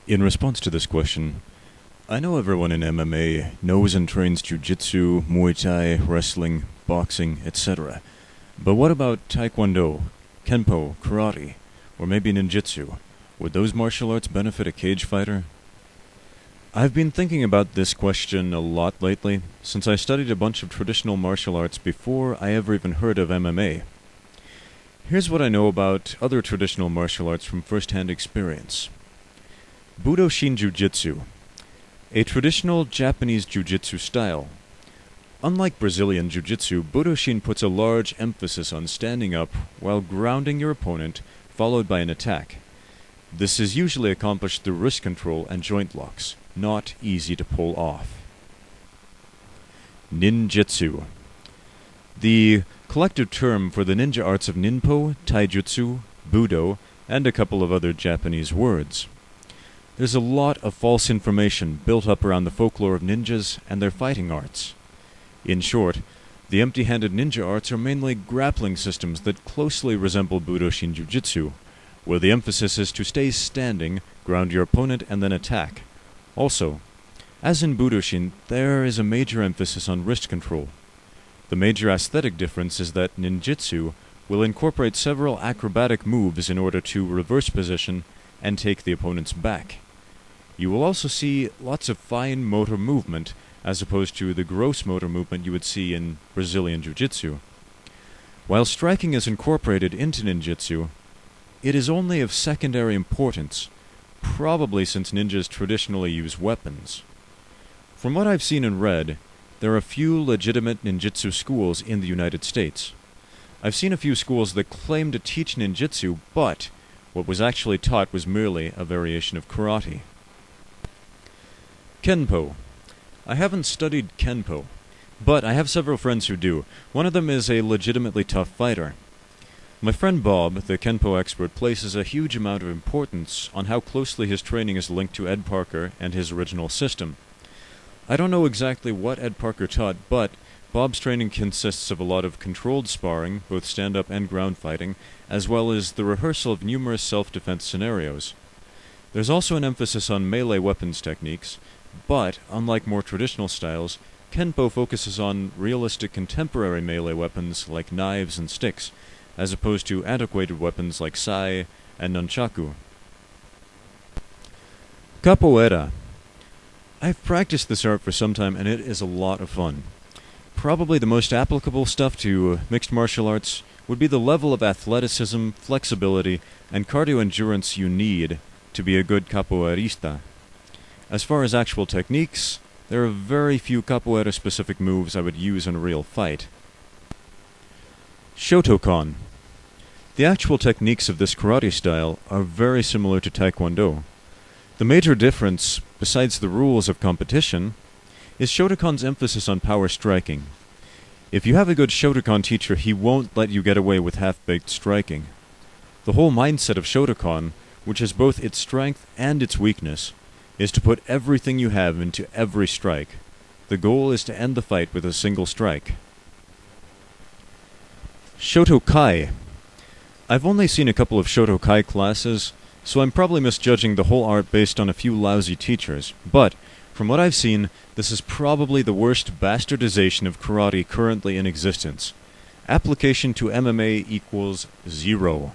In response to this question, I know everyone in MMA knows and trains JiuJitsu, Muay Thai, wrestling, boxing, etc. But what about Taekwondo, Khenpo, Karate, or maybe Ninjutsu? Would those martial arts benefit a cage fighter? I've been thinking about this question a lot lately, since I studied a bunch of traditional martial arts before I ever even heard of MMA. Here's what I know about other traditional martial arts from first-hand experience. Budo Shin Jiu-Jitsu, a traditional Japanese jiu-jitsu style. Unlike Brazilian jiu-jitsu, Budo Shin puts a large emphasis on standing up while grounding your opponent, followed by an attack. This is usually accomplished through wrist control and joint locks, not easy to pull off. Ninjutsu, the collective term for the ninja arts of Ninpo, Taijutsu, Budo, and a couple of other Japanese words. There's a lot of false information built up around the folklore of ninjas and their fighting arts. In short, the empty-handed ninja arts are mainly grappling systems that closely resemble Budo Shin Jiu-Jitsu, where the emphasis is to stay standing, ground your opponent, and then attack. Also, as in Budo Shin, there is a major emphasis on wrist control. The major aesthetic difference is that Ninjutsu will incorporate several acrobatic moves in order to reverse position and take the opponent's back. You will also see lots of fine motor movement, as opposed to the gross motor movement you would see in Brazilian Jiu-Jitsu. While striking is incorporated into Ninjutsu, it is only of secondary importance, probably since ninjas traditionally use weapons. From what I've seen and read, there are few legitimate ninjutsu schools in the United States. I've seen a few schools that claim to teach ninjutsu, but what was actually taught was merely a variation of karate. Khenpo. I haven't studied Khenpo, but I have several friends who do. One of them is a legitimately tough fighter. My friend Bob, the Khenpo expert, places a huge amount of importance on how closely his training is linked to Ed Parker and his original system. I don't know exactly what Ed Parker taught, but Bob's training consists of a lot of controlled sparring, both stand-up and ground fighting, as well as the rehearsal of numerous self-defense scenarios. There's also an emphasis on melee weapons techniques, but, unlike more traditional styles, Khenpo focuses on realistic contemporary melee weapons like knives and sticks, as opposed to antiquated weapons like sai and nunchaku. Capoeira. I've practiced this art for some time and it is a lot of fun. Probably the most applicable stuff to mixed martial arts would be the level of athleticism, flexibility, and cardio endurance you need to be a good capoeirista. As far as actual techniques, there are very few capoeira-specific moves I would use in a real fight. Shotokan. The actual techniques of this karate style are very similar to Taekwondo. The major difference, besides the rules of competition, is Shotokan's emphasis on power striking. If you have a good Shotokan teacher, he won't let you get away with half-baked striking. The whole mindset of Shotokan, which has both its strength and its weakness, is to put everything you have into every strike. The goal is to end the fight with a single strike. Shotokai. I've only seen a couple of Shotokai classes, so I'm probably misjudging the whole art based on a few lousy teachers, but from what I've seen, this is probably the worst bastardization of karate currently in existence. Application to MMA equals 0.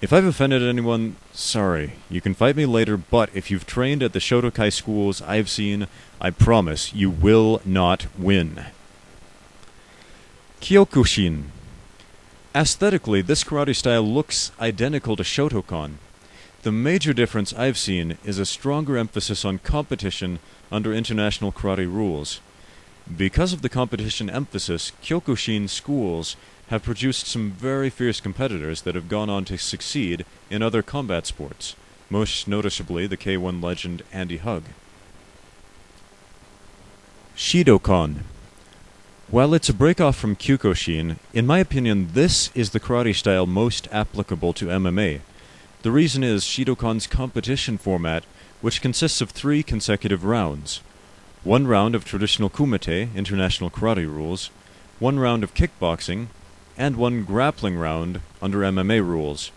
If I've offended anyone, sorry. You can fight me later, but if you've trained at the Shotokai schools I've seen, I promise you will not win. Kioku Shin. Aesthetically, this karate style looks identical to Shotokan. The major difference I've seen is a stronger emphasis on competition under international karate rules. Because of the competition emphasis, Kioku Shin schools have produced some very fierce competitors that have gone on to succeed in other combat sports, most noticeably the K1 legend Andy Hug. Shido Khan. While it's a break-off from Kyoku Shin, in my opinion this is the karate style most applicable to MMA. The reason is Shido Khan's competition format, which consists of 3 consecutive rounds. 1 round of traditional kumite, international karate rules, 1 round of kickboxing, and 1 grappling round under MMA rules.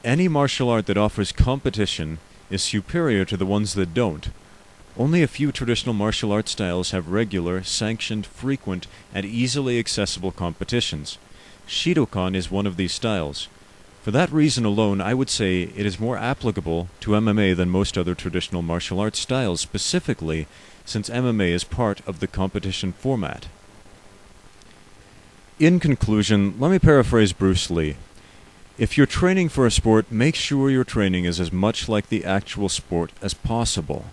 Any martial art that offers competition is superior to the ones that don't. Only a few traditional martial arts styles have regular, sanctioned, frequent, and easily accessible competitions. Shido Khan is one of these styles. For that reason alone, I would say it is more applicable to MMA than most other traditional martial arts styles, specifically since MMA is part of the competition format. In conclusion, let me paraphrase Bruce Lee. If you're training for a sport, make sure your training is as much like the actual sport as possible.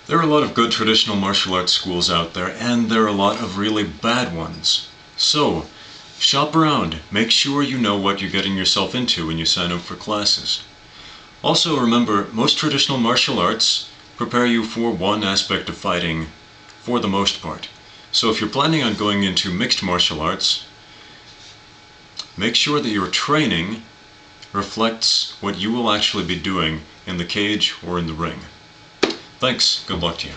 There are a lot of good traditional martial arts schools out there, and there are a lot of really bad ones. So, shop around. Make sure you know what you're getting yourself into when you sign up for classes. Also remember, most traditional martial arts prepare you for one aspect of fighting, for the most part. So if you're planning on going into mixed martial arts, make sure that your training reflects what you will actually be doing in the cage or in the ring. Thanks. Good luck to you.